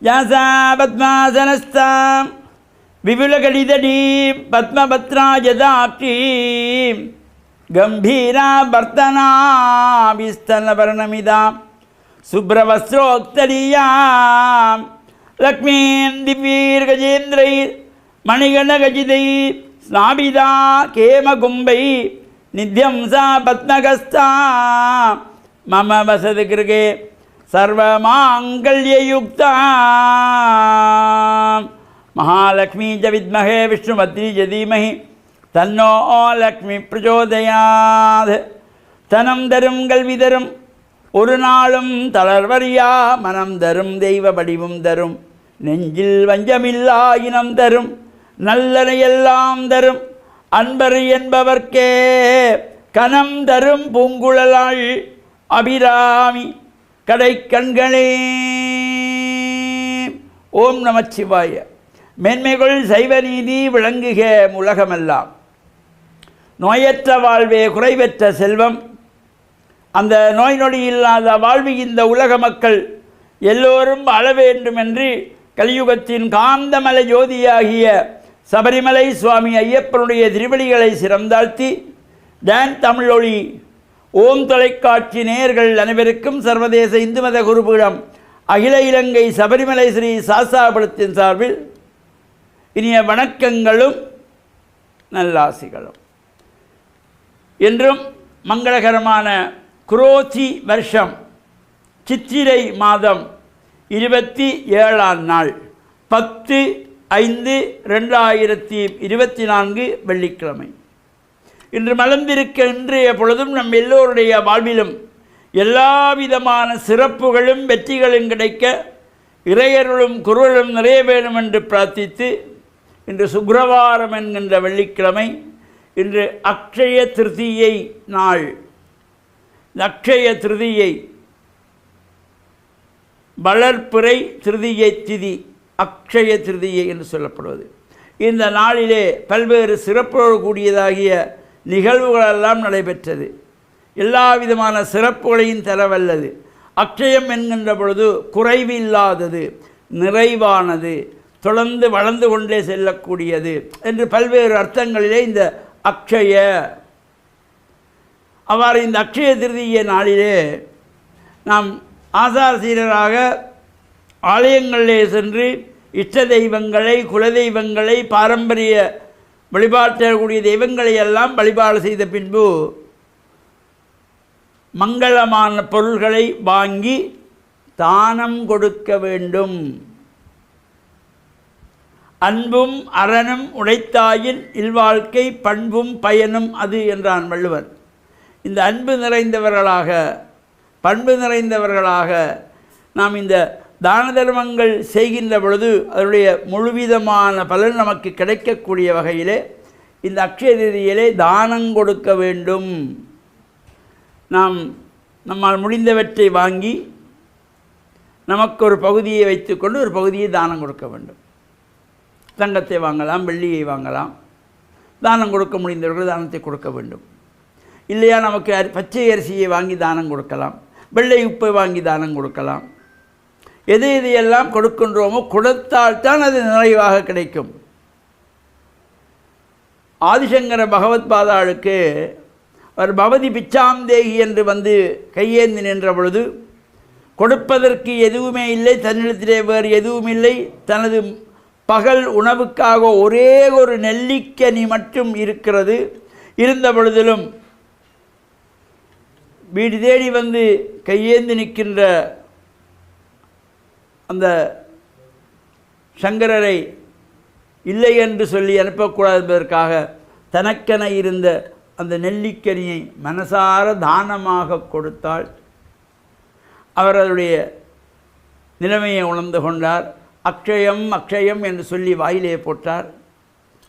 யாசா பத்மாசனஸ்தாம் விபுலகடிதடி பத்மபத்ராஜதாட்சி கம்பீரா பர்த்தனாபிஸ்தனபர்ணமிதாம் சுப்ரவஸ்ரோக்தரியாம் லக்ஷ்மீன் திவ்யீர் கஜேந்திரை மணிகணகஜிதை ஸ்நாபிதா கேமகும்பை நித்யம் சா பத்மகஸ்தா மம வசதி கிருகே சர்வமாங்கல்யயுக்தா மகாலக்ஷ்மீ ச வித்மஹே விஷ்ணுபத்னி ச தீமஹி தன்னோ லக்ஷ்மி பிரச்சோதயாத். தனம் தரும் கல்வி தரும் ஒரு நாளும் தளர்வறியா மனம் தரும் தெய்வ வடிவும் தரும் நெஞ்சில் வஞ்சமில்லா இனம் தரும் நல்லனையெல்லாம் தரும் அன்பர் என்பவர்க்கே கனம் தரும் பூங்குழலாள் அபிராமி கடை கண்களே. ஓம் நமச்சிவாய. மேன்மைகள் சைவ நீதி விளங்குக உலகமெல்லாம். நோயற்ற வாழ்வே குறைவற்ற செல்வம். அந்த நோய் நொடி இல்லாத வாழ்வு இந்த உலக மக்கள் எல்லோரும் வாழ வேண்டும் என்று கலியுகத்தின் காந்தமலை ஜோதியாகிய சபரிமலை சுவாமி ஐயப்பனுடைய திருவடிகளை சிறந்தாழ்த்தி டான் தமிழொலி ஓம் தொலைக்காட்சி நேயர்கள் அனைவருக்கும் சர்வதேச இந்து மத குருபீடம் அகில இலங்கை சபரிமலை ஸ்ரீ சாஸ்தாபுரத்தின் சார்பில் இனிய வணக்கங்களும் நல்லாசிகளும். என்றும் மங்களகரமான குரோதி வருஷம் சித்திரை மாதம் 27ஆம் நாள் 10/5/2024 வெள்ளிக்கிழமை. இன்று மலர்ந்திருக்க இன்றைய பொழுதும் நம் எல்லோருடைய வாழ்விலும் எல்லா விதமான சிறப்புகளும் வெற்றிகளும் கிடைக்க இறையருளும் குருளும் நிறைய வேண்டும் என்று பிரார்த்தித்து இன்று சுக்கிரவாரம் என்கின்ற வெள்ளிக்கிழமை. இன்று அக்ஷய திருதியை நாள். அக்ஷய திருதியை வளர்ப்பிறை திருதியை திதி அக்ஷய திருதியை என்று சொல்லப்படுவது. இந்த நாளிலே பல்வேறு சிறப்போடு கூடியதாகிய நிகழ்வுகளெல்லாம் நடைபெற்றது. எல்லா விதமான சிறப்புகளையும் தரவல்லது. அக்ஷயம் என்கின்ற பொழுது குறைவில்லாதது, நிறைவானது, தொடர்ந்து வளர்ந்து கொண்டே செல்லக்கூடியது என்று பல்வேறு அர்த்தங்களிலே இந்த அக்ஷய. அவ்வாறு இந்த அக்ஷய திருதிய நாளிலே நாம் ஆசாரசீரராக ஆலயங்களிலே சென்று இஷ்ட தெய்வங்களை, குலதெய்வங்களை, பாரம்பரிய வழிபாட்டக்கூடிய தெய்வங்களை எல்லாம் வழிபாடு செய்த பின்பு மங்களமான பொருள்களை வாங்கி தானம் கொடுக்க வேண்டும். அன்பும் அறனும் உடைத்தாயின் இல்வாழ்க்கை பண்பும் பயனும் அது என்றான் வள்ளுவர். இந்த அன்பு நிறைந்தவர்களாக, பண்பு நிறைந்தவர்களாக நாம் இந்த தான தர்மங்கள் செய்கின்ற பொழுது அதனுடைய முழுவிதமான பலன் நமக்கு கிடைக்கக்கூடிய வகையிலே இந்த அக்ஷய திருதியிலே தானம் கொடுக்க வேண்டும். நாம் நம்மால் முடிந்தவற்றை வாங்கி நமக்கு ஒரு பகுதியை வைத்துக்கொண்டு ஒரு பகுதியை தானம் கொடுக்க வேண்டும். தங்கத்தை வாங்கலாம், வெள்ளியை வாங்கலாம். தானம் கொடுக்க முடிந்தவர்கள் தானத்தை கொடுக்க வேண்டும். இல்லையா நமக்கு பச்சை அரிசியை வாங்கி தானம் கொடுக்கலாம், வெள்ளை உப்பை வாங்கி தானம் கொடுக்கலாம். எது எதையெல்லாம் கொடுக்கின்றோமோ கொடுத்தால்தான் அது நிறைவாக கிடைக்கும். ஆதிசங்கர பகவத் பாதாளுக்கு அவர் பவதி பிச்சாம் தேகி என்று வந்து கையேந்தி நின்ற பொழுது கொடுப்பதற்கு எதுவுமே இல்லை, தன்னிடத்திலே வேறு எதுவும் இல்லை. தனது பகல் உணவுக்காக ஒரே ஒரு நெல்லிக்கனி மட்டும் இருக்கிறது. இருந்த பொழுதிலும் வீடு தேடி வந்து கையேந்தி நிற்கின்ற அந்த சங்கரரை இல்லை என்று சொல்லி அனுப்பக்கூடாது என்பதற்காக தனக்கென இருந்த அந்த நெல்லிக்கனியை மனசார தானமாக கொடுத்தாள். அவர் அவருடைய நிலைமையை உணர்ந்து கொண்டார். அக்ஷயம் அக்ஷயம் என்று சொல்லி வாயிலே போட்டார்.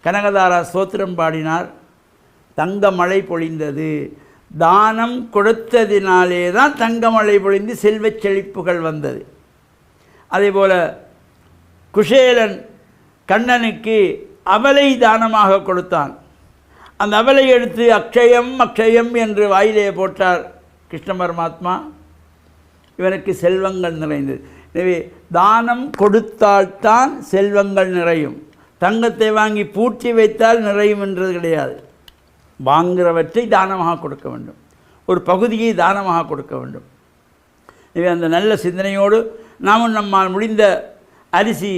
கனகதாரா ஸ்தோத்திரம் பாடினார். தங்க மழை பொழிந்தது. தானம் கொடுத்ததினாலே தான் தங்க மழை பொழிந்து செல்வச் செழிப்புகள் வந்தது. அதேபோல் குஷேலன் கண்ணனுக்கு அவலை தானமாக கொடுத்தான். அந்த அவலை எடுத்து அக்ஷயம் அக்ஷயம் என்று வாயிலே போட்டார் கிருஷ்ண பரமாத்மா. இவனுக்கு செல்வங்கள் நிறைந்தது. எனவே தானம் கொடுத்தால்தான் செல்வங்கள் நிறையும். தங்கத்தை வாங்கி பூட்டி வைத்தால் நிறையும் என்றது கிடையாது. வாங்குகிறவற்றை தானமாக கொடுக்க வேண்டும், ஒரு பகுதியை தானமாக கொடுக்க வேண்டும். எனவே அந்த நல்ல சிந்தனையோடு நாமும் நம்மால் முடிந்த அரிசி,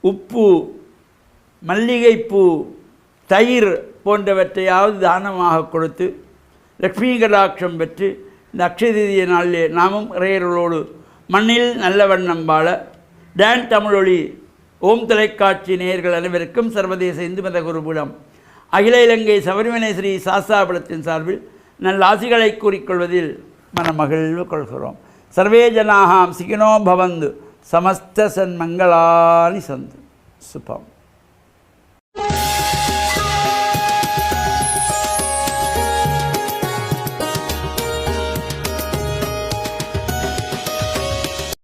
உப்பு, மல்லிகைப்பூ, தயிர் போன்றவற்றையாவது தானமாக கொடுத்து லக்ஷ்மி கடாட்சம் பெற்று இந்த அக்ஷய தீதிய நாளிலே நாமும் இறையர்களோடு மண்ணில் நல்ல வண்ணம் வாழ டான் தமிழொலி ஓம் தொலைக்காட்சி நேயர்கள் அனைவருக்கும் சர்வதேச இந்து மத குருபீடம் அகில இலங்கை சபரிமலை ஸ்ரீ சாஸ்தாபுரத்தின் சார்பில் நல்ல ஆசிகளை கூறிக்கொள்வதில் மனமகிழ்வு கொள்கிறோம். சர்வே ஜனாகாம் சிகினோ பவந்து சமஸ்த சன்மங்களானி சந்து சுபம்.